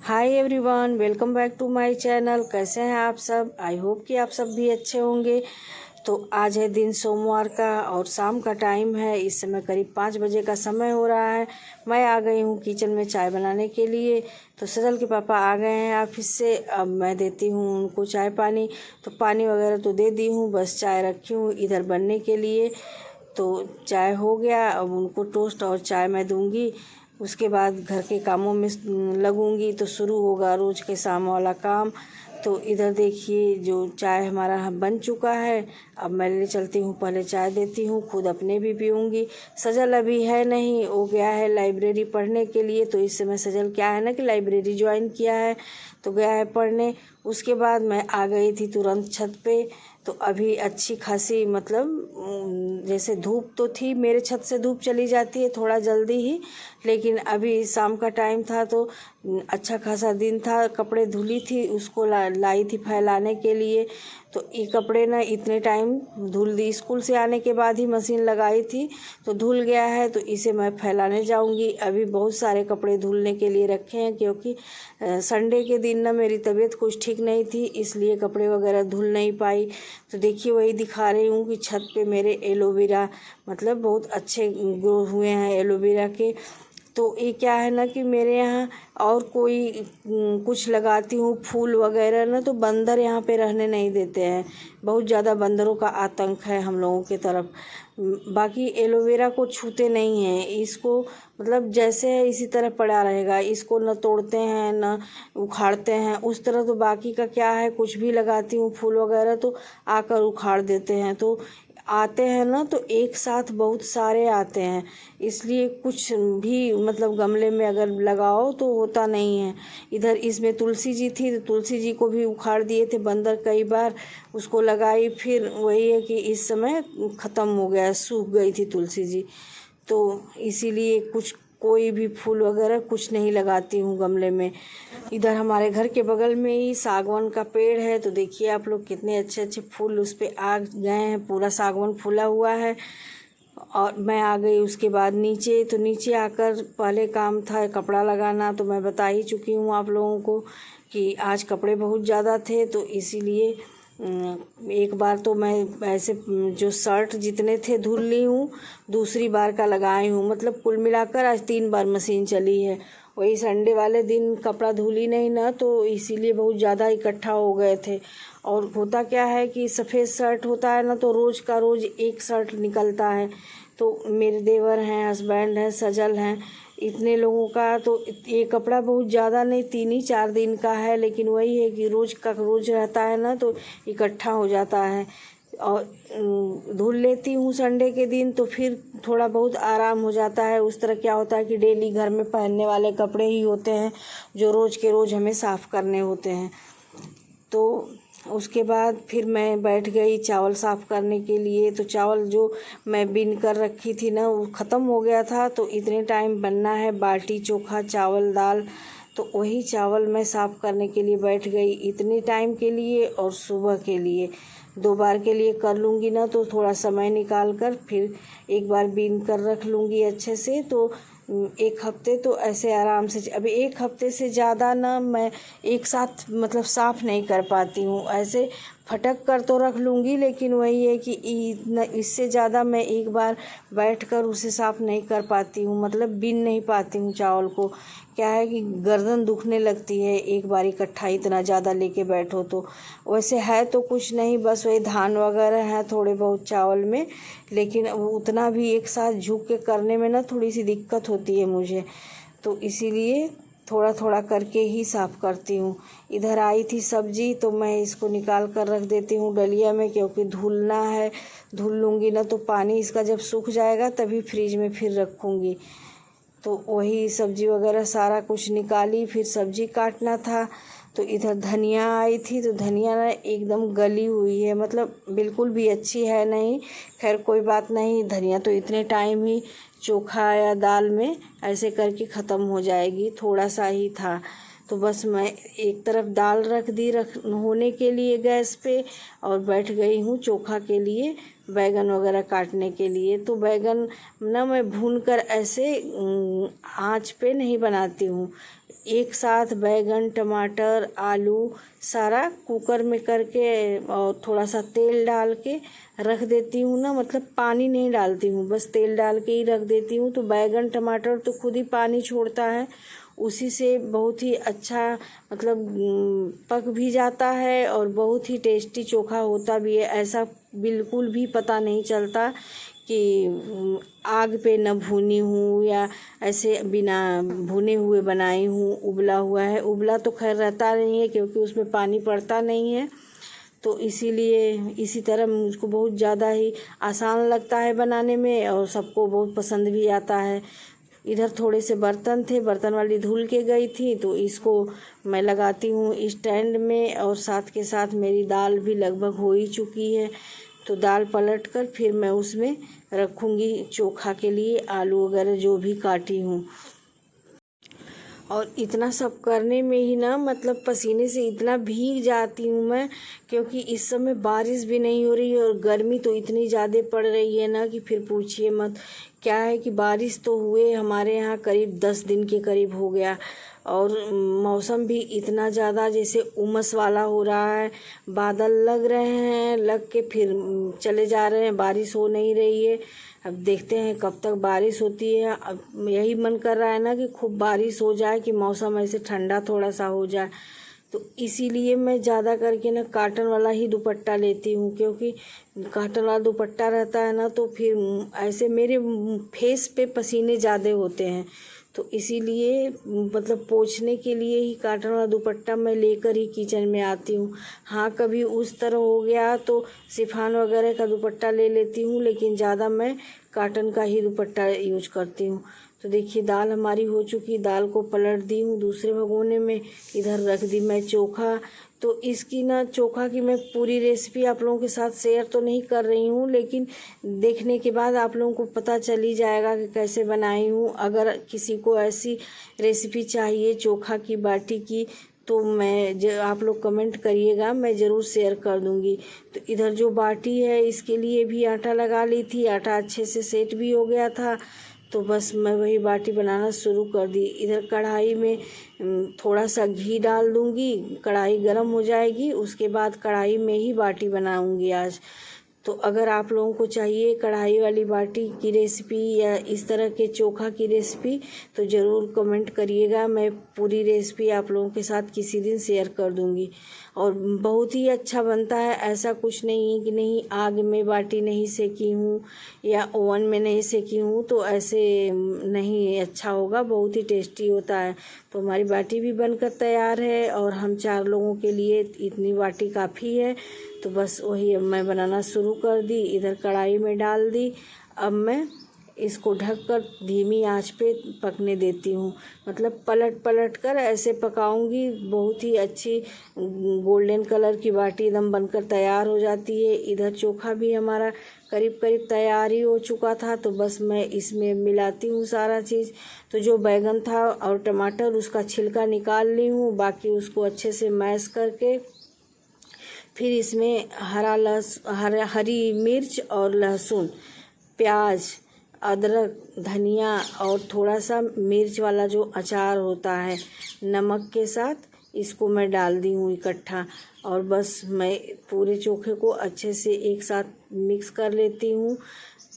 Hi everyone, welcome back to my channel. कैसे हैं आप सब? आई होप कि आप सब भी अच्छे होंगे। तो आज है दिन सोमवार का और शाम का टाइम है। इस समय करीब 5 बजे का समय हो रहा है। मैं आ गई हूँ किचन में चाय बनाने के लिए। तो सजल के पापा आ गए हैं ऑफिस से। अब मैं देती हूँ उनको चाय पानी। तो पानी वगैरह तो दे दी हूँ, बस चाय रखी हूँ इधर बनने के लिए। तो चाय हो गया, अब उनको टोस्ट और चाय मैं दूंगी। उसके बाद घर के कामों में लगूंगी तो शुरू होगा रोज़ के शाम वाला काम। तो इधर देखिए जो चाय हमारा बन चुका है। अब मैं ले चलती हूँ, पहले चाय देती हूँ, खुद अपने भी पीऊँगी। सजल अभी है नहीं, वो गया है लाइब्रेरी पढ़ने के लिए। तो इस समय सजल क्या है ना कि लाइब्रेरी ज्वाइन किया है, तो गया है पढ़ने। उसके बाद मैं आ गई थी तुरंत छत पे। तो अभी अच्छी खासी मतलब जैसे धूप तो थी, मेरे छत से धूप चली जाती है थोड़ा जल्दी ही, लेकिन अभी शाम का टाइम था तो अच्छा खासा दिन था। कपड़े धुली थी, उसको लाई थी फैलाने के लिए। तो ये कपड़े ना इतने टाइम धुल दी, स्कूल से आने के बाद ही मशीन लगाई थी तो धुल गया है। तो इसे मैं फैलाने जाऊंगी। अभी बहुत सारे कपड़े धुलने के लिए रखे हैं, क्योंकि संडे के दिन ना मेरी तबीयत कुछ ठीक नहीं थी, इसलिए कपड़े वगैरह धुल नहीं पाई। तो देखिए वही दिखा रही हूँ कि छत पे मेरे एलोवेरा मतलब बहुत अच्छे ग्रो हुए हैं एलोवेरा के। तो ये क्या है ना कि मेरे यहाँ और कोई कुछ लगाती हूँ फूल वगैरह ना, तो बंदर यहाँ पे रहने नहीं देते हैं। बहुत ज़्यादा बंदरों का आतंक है हम लोगों की तरफ। बाकी एलोवेरा को छूते नहीं हैं, इसको मतलब जैसे है इसी तरह पड़ा रहेगा। इसको न तोड़ते हैं न उखाड़ते हैं उस तरह। तो बाकी का क्या है, कुछ भी लगाती हूँ फूल वगैरह तो आकर उखाड़ देते हैं। तो आते हैं ना तो एक साथ बहुत सारे आते हैं, इसलिए कुछ भी मतलब गमले में अगर लगाओ तो होता नहीं है। इधर इसमें तुलसी जी थी तो तुलसी जी को भी उखाड़ दिए थे बंदर कई बार। उसको लगाई, फिर वही है कि इस समय ख़त्म हो गया, सूख गई थी तुलसी जी। तो इसीलिए कुछ कोई भी फूल वगैरह कुछ नहीं लगाती हूँ गमले में। इधर हमारे घर के बगल में ही सागवान का पेड़ है, तो देखिए आप लोग कितने अच्छे अच्छे फूल उस पे आ गए हैं। पूरा सागवान फूला हुआ है। और मैं आ गई उसके बाद नीचे। तो नीचे आकर पहले काम था कपड़ा लगाना, तो मैं बता ही चुकी हूँ आप लोगों को कि आज कपड़े बहुत ज़्यादा थे। तो इसीलिए एक बार तो मैं ऐसे जो शर्ट जितने थे धुल ली हूँ, दूसरी बार का लगाई हूँ। मतलब कुल मिलाकर आज 3 बार मशीन चली है। वही संडे वाले दिन कपड़ा धुली नहीं ना, तो इसीलिए बहुत ज़्यादा इकट्ठा हो गए थे। और होता क्या है कि सफ़ेद शर्ट होता है ना, तो रोज़ का रोज़ एक शर्ट निकलता है। तो मेरे देवर हैं, हस्बैंड हैं, सजल हैं, इतने लोगों का तो ये कपड़ा बहुत ज़्यादा नहीं, 3 ही 4 दिन का है। लेकिन वही है कि रोज़ का रोज़ रहता है ना, तो इकट्ठा हो जाता है। और धुल लेती हूँ संडे के दिन, तो फिर थोड़ा बहुत आराम हो जाता है। उस तरह क्या होता है कि डेली घर में पहनने वाले कपड़े ही होते हैं जो रोज़ के रोज़ हमें साफ़ करने होते हैं। तो उसके बाद फिर मैं बैठ गई चावल साफ़ करने के लिए। तो चावल जो मैं बीन कर रखी थी ना, वो ख़त्म हो गया था। तो इतने टाइम बनना है बाटी चोखा चावल दाल। तो वही चावल मैं साफ़ करने के लिए बैठ गई इतने टाइम के लिए। और सुबह के लिए 2 बार के लिए कर लूँगी ना, तो थोड़ा समय निकाल कर फिर एक बार बीन कर रख लूँगी अच्छे से। तो 1 हफ्ते तो ऐसे आराम से, अभी 1 हफ्ते से ज़्यादा ना मैं एक साथ मतलब साफ़ नहीं कर पाती हूँ। ऐसे फटक कर तो रख लूँगी, लेकिन वही है कि इससे ज़्यादा मैं एक बार बैठकर उसे साफ़ नहीं कर पाती हूँ, मतलब बीन नहीं पाती हूँ चावल को। क्या है कि गर्दन दुखने लगती है एक बार इकट्ठा इतना ज़्यादा लेके बैठो तो। वैसे है तो कुछ नहीं, बस वही धान वगैरह है थोड़े बहुत चावल में, लेकिन उतना भी एक साथ झुक के करने में ना थोड़ी सी दिक्कत होती है मुझे। तो इसीलिए थोड़ा थोड़ा करके ही साफ़ करती हूँ। इधर आई थी सब्जी, तो मैं इसको निकाल कर रख देती हूँ डलिया में, क्योंकि धुलना है। धुल लूँगी ना तो पानी इसका जब सूख जाएगा तभी फ्रिज में फिर रखूँगी। तो वही सब्जी वगैरह सारा कुछ निकाली, फिर सब्जी काटना था। तो इधर धनिया आई थी, तो धनिया ना एकदम गली हुई है, मतलब बिल्कुल भी अच्छी है नहीं। खैर कोई बात नहीं, धनिया तो इतने टाइम ही चोखा या दाल में ऐसे करके ख़त्म हो जाएगी, थोड़ा सा ही था। तो बस मैं एक तरफ दाल रख दी होने के लिए गैस पे, और बैठ गई हूँ चोखा के लिए बैगन वगैरह काटने के लिए। तो बैगन ना मैं भून कर ऐसे आँच पे नहीं बनाती हूँ, एक साथ बैगन, टमाटर, आलू सारा कुकर में करके और थोड़ा सा तेल डाल के रख देती हूँ ना, मतलब पानी नहीं डालती हूँ, बस तेल डाल के ही रख देती हूँ। तो बैगन टमाटर तो खुद ही पानी छोड़ता है, उसी से बहुत ही अच्छा मतलब पक भी जाता है और बहुत ही टेस्टी चोखा होता भी है। ऐसा बिल्कुल भी पता नहीं चलता कि आग पे न भुनी हूँ या ऐसे बिना भुने हुए बनाई हूँ। उबला हुआ है, उबला तो खैर रहता नहीं है क्योंकि उसमें पानी पड़ता नहीं है, तो इसीलिए इसी तरह मुझको बहुत ज़्यादा ही आसान लगता है बनाने में और सबको बहुत पसंद भी आता है। इधर थोड़े से बर्तन थे, बर्तन वाली धुल के गई थी, तो इसको मैं लगाती हूँ स्टैंड में। और साथ के साथ मेरी दाल भी लगभग हो ही चुकी है, तो दाल पलट कर फिर मैं उसमें रखूँगी चोखा के लिए आलू वगैरह जो भी काटी हूँ। और इतना सब करने में ही ना मतलब पसीने से इतना भीग जाती हूँ मैं, क्योंकि इस समय बारिश भी नहीं हो रही है और गर्मी तो इतनी ज़्यादा पड़ रही है ना कि फिर पूछिए मत। क्या है कि बारिश तो हुए हमारे यहाँ करीब 10 दिन के करीब हो गया और मौसम भी इतना ज़्यादा जैसे उमस वाला हो रहा है। बादल लग रहे हैं, लग के फिर चले जा रहे हैं, बारिश हो नहीं रही है। अब देखते हैं कब तक बारिश होती है। अब यही मन कर रहा है ना कि खूब बारिश हो जाए, कि मौसम ऐसे ठंडा थोड़ा सा हो जाए। तो इसीलिए मैं ज़्यादा करके ना कॉटन वाला ही दुपट्टा लेती हूँ, क्योंकि कॉटन वाला दुपट्टा रहता है ना तो फिर ऐसे मेरे फेस पे पसीने ज़्यादा होते हैं, तो इसीलिए मतलब पोंछने के लिए ही कॉटन वाला दुपट्टा मैं लेकर ही किचन में आती हूँ। हाँ, कभी उस तरह हो गया तो शिफॉन वगैरह का दुपट्टा ले लेती हूँ, लेकिन ज़्यादा मैं कॉटन का ही दुपट्टा यूज करती हूँ। तो देखिए दाल हमारी हो चुकी, दाल को पलट दी हूँ दूसरे भगोने में, इधर रख दी मैं चोखा। तो इसकी ना चोखा की मैं पूरी रेसिपी आप लोगों के साथ शेयर तो नहीं कर रही हूँ, लेकिन देखने के बाद आप लोगों को पता चल ही जाएगा कि कैसे बनाई हूँ। अगर किसी को ऐसी रेसिपी चाहिए चोखा की बाटी की तो आप लोग कमेंट करिएगा, मैं ज़रूर शेयर कर दूँगी। तो इधर जो बाटी है इसके लिए भी आटा लगा ली थी, आटा अच्छे से सेट भी हो गया था, तो बस मैं वही बाटी बनाना शुरू कर दी। इधर कढ़ाई में थोड़ा सा घी डाल दूँगी, कढ़ाई गर्म हो जाएगी, उसके बाद कढ़ाई में ही बाटी बनाऊँगी आज। तो अगर आप लोगों को चाहिए कढ़ाई वाली बाटी की रेसिपी या इस तरह के चोखा की रेसिपी तो ज़रूर कमेंट करिएगा, मैं पूरी रेसिपी आप लोगों के साथ किसी दिन शेयर कर दूँगी। और बहुत ही अच्छा बनता है, ऐसा कुछ नहीं है कि नहीं आग में बाटी नहीं सेकी हूँ या ओवन में नहीं सेकी हूँ तो ऐसे नहीं अच्छा होगा, बहुत ही टेस्टी होता है। तो हमारी बाटी भी बनकर तैयार है और हम 4 लोगों के लिए इतनी बाटी काफ़ी है। तो बस वही अब मैं बनाना शुरू कर दी, इधर कढ़ाई में डाल दी। अब मैं इसको ढककर धीमी आंच पे पकने देती हूँ, मतलब पलट पलट कर ऐसे पकाऊंगी। बहुत ही अच्छी गोल्डन कलर की बाटी एकदम बनकर तैयार हो जाती है। इधर चोखा भी हमारा करीब करीब तैयार ही हो चुका था, तो बस मैं इसमें मिलाती हूँ सारा चीज़। तो जो बैगन था और टमाटर उसका छिलका निकाल ली हूँ, बाकी उसको अच्छे से मैश करके फिर इसमें हरी मिर्च और लहसुन, प्याज, अदरक, धनिया और थोड़ा सा मिर्च वाला जो अचार होता है नमक के साथ इसको मैं डाल दी हूँ इकट्ठा। और बस मैं पूरे चोखे को अच्छे से एक साथ मिक्स कर लेती हूँ।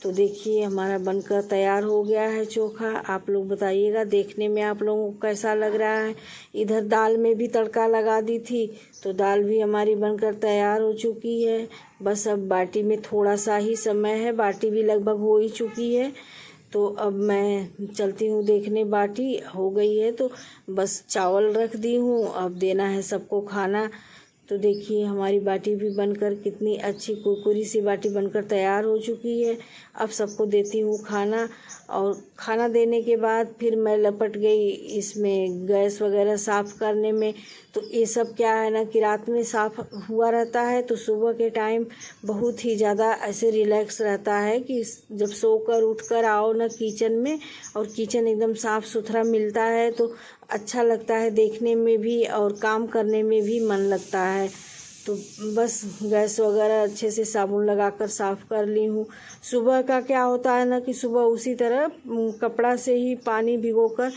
तो देखिए हमारा बनकर तैयार हो गया है चोखा। आप लोग बताइएगा देखने में आप लोगों को कैसा लग रहा है। इधर दाल में भी तड़का लगा दी थी, तो दाल भी हमारी बनकर तैयार हो चुकी है। बस अब बाटी में थोड़ा सा ही समय है, बाटी भी लगभग हो ही चुकी है। तो अब मैं चलती हूँ देखने, बाटी हो गई है तो बस चावल रख दी हूँ, अब देना है सबको खाना। तो देखिए हमारी बाटी भी बनकर कितनी अच्छी कुरकुरी सी बाटी बनकर तैयार हो चुकी है। अब सबको देती हूँ खाना, और खाना देने के बाद फिर मैं लपट गई इसमें गैस वगैरह साफ़ करने में। तो ये सब क्या है ना कि रात में साफ़ हुआ रहता है तो सुबह के टाइम बहुत ही ज़्यादा ऐसे रिलैक्स रहता है कि जब सोकर उठकर आओ ना किचन में और किचन एकदम साफ़ सुथरा मिलता है तो अच्छा लगता है देखने में भी और काम करने में भी मन लगता है। तो बस गैस वगैरह अच्छे से साबुन लगाकर साफ़ कर ली हूँ। सुबह का क्या होता है ना कि सुबह उसी तरह कपड़ा से ही पानी भिगोकर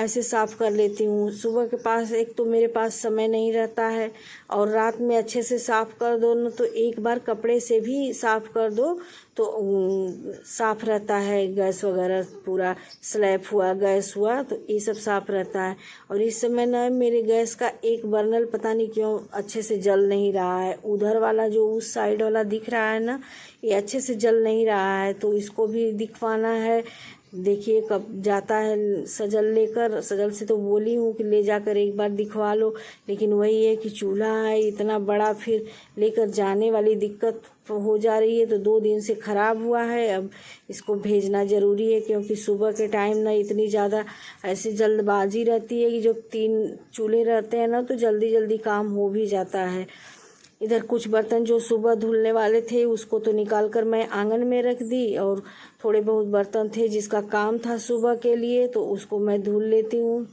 ऐसे साफ़ कर लेती हूँ। सुबह के पास एक तो मेरे पास समय नहीं रहता है, और रात में अच्छे से साफ़ कर दो ना तो एक बार कपड़े से भी साफ़ कर दो तो साफ़ रहता है। गैस वगैरह पूरा स्लैब हुआ, गैस हुआ, तो ये सब साफ़ रहता है। और इस समय ना मेरे गैस का एक बर्नल पता नहीं क्यों अच्छे से जल नहीं रहा है। उधर वाला जो उस साइड वाला दिख रहा है ना, ये अच्छे से जल नहीं रहा है, तो इसको भी दिखवाना है। देखिए कब जाता है सजल लेकर। सजल से तो बोली हूँ कि ले जाकर एक बार दिखवा लो, लेकिन वही है कि चूल्हा है इतना बड़ा, फिर लेकर जाने वाली दिक्कत हो जा रही है। तो 2 दिन से ख़राब हुआ है, अब इसको भेजना ज़रूरी है, क्योंकि सुबह के टाइम ना इतनी ज़्यादा ऐसे जल्दबाजी रहती है कि जो 3 चूल्हे रहते हैं ना तो जल्दी जल्दी काम हो भी जाता है। इधर कुछ बर्तन जो सुबह धुलने वाले थे उसको तो निकाल कर मैं आंगन में रख दी, और थोड़े बहुत बर्तन थे जिसका काम था सुबह के लिए तो उसको मैं धुल लेती हूँ।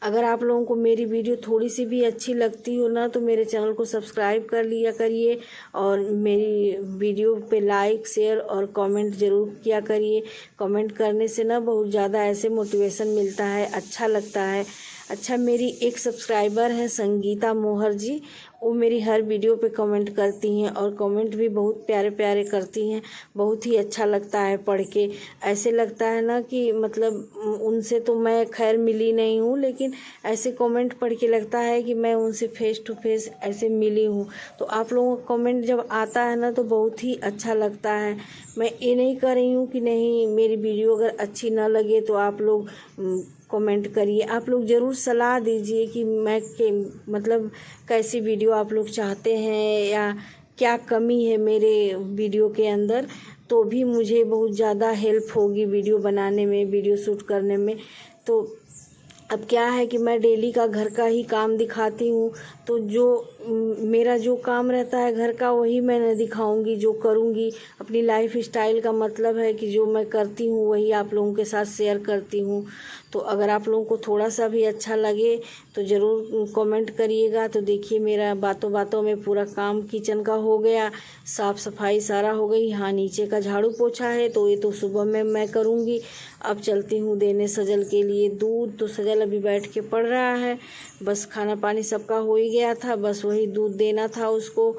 अगर आप लोगों को मेरी वीडियो थोड़ी सी भी अच्छी लगती हो ना तो मेरे चैनल को सब्सक्राइब कर लिया करिए, और मेरी वीडियो पे लाइक, शेयर और कमेंट ज़रूर किया करिए। कमेंट करने से ना बहुत ज़्यादा ऐसे मोटिवेशन मिलता है, अच्छा लगता है। अच्छा, मेरी एक सब्सक्राइबर है संगीता मोहर जी, वो मेरी हर वीडियो पे कमेंट करती हैं, और कमेंट भी बहुत प्यारे प्यारे करती हैं। बहुत ही अच्छा लगता है पढ़ के। ऐसे लगता है ना कि मतलब उनसे तो मैं खैर मिली नहीं हूँ, लेकिन ऐसे कमेंट पढ़ के लगता है कि मैं उनसे फेस टू फेस ऐसे मिली हूँ। तो आप लोगों का कमेंट जब आता है ना तो बहुत ही अच्छा लगता है। मैं ये नहीं कर रही हूँ कि नहीं मेरी वीडियो अगर अच्छी ना लगे तो आप लोग कमेंट करिए। आप लोग ज़रूर सलाह दीजिए कि मैं मतलब कैसी वीडियो आप लोग चाहते हैं, या क्या कमी है मेरे वीडियो के अंदर, तो भी मुझे बहुत ज़्यादा हेल्प होगी वीडियो बनाने में, वीडियो शूट करने में। तो अब क्या है कि मैं डेली का घर का ही काम दिखाती हूँ, तो जो मेरा जो काम रहता है घर का वही मैं दिखाऊंगी, जो करूँगी। अपनी लाइफ स्टाइल का मतलब है कि जो मैं करती हूँ वही आप लोगों के साथ शेयर करती हूँ। तो अगर आप लोगों को थोड़ा सा भी अच्छा लगे तो ज़रूर कमेंट करिएगा। तो देखिए मेरा बातों बातों में पूरा काम किचन का हो गया, साफ़ सफाई सारा हो गई। हाँ, नीचे का झाड़ू पोछा है तो ये तो सुबह में मैं करूँगी। अब चलती हूँ देने सजल के लिए दूध। तो सजल अभी बैठ के पढ़ रहा है, बस खाना पानी सबका हो ही गया था, बस वही दूध देना था उसको।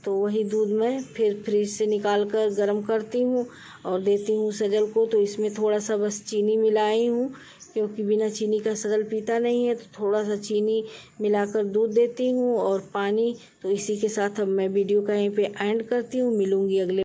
तो वही दूध मैं फिर फ्रिज से निकाल कर गर्म करती हूँ और देती हूँ सजल को। तो इसमें थोड़ा सा बस चीनी मिलाई हूँ, क्योंकि बिना चीनी का सजल पीता नहीं है, तो थोड़ा सा चीनी मिलाकर दूध देती हूँ और पानी। तो इसी के साथ अब मैं वीडियो का यहीं पे एंड करती हूँ। मिलूँगी अगले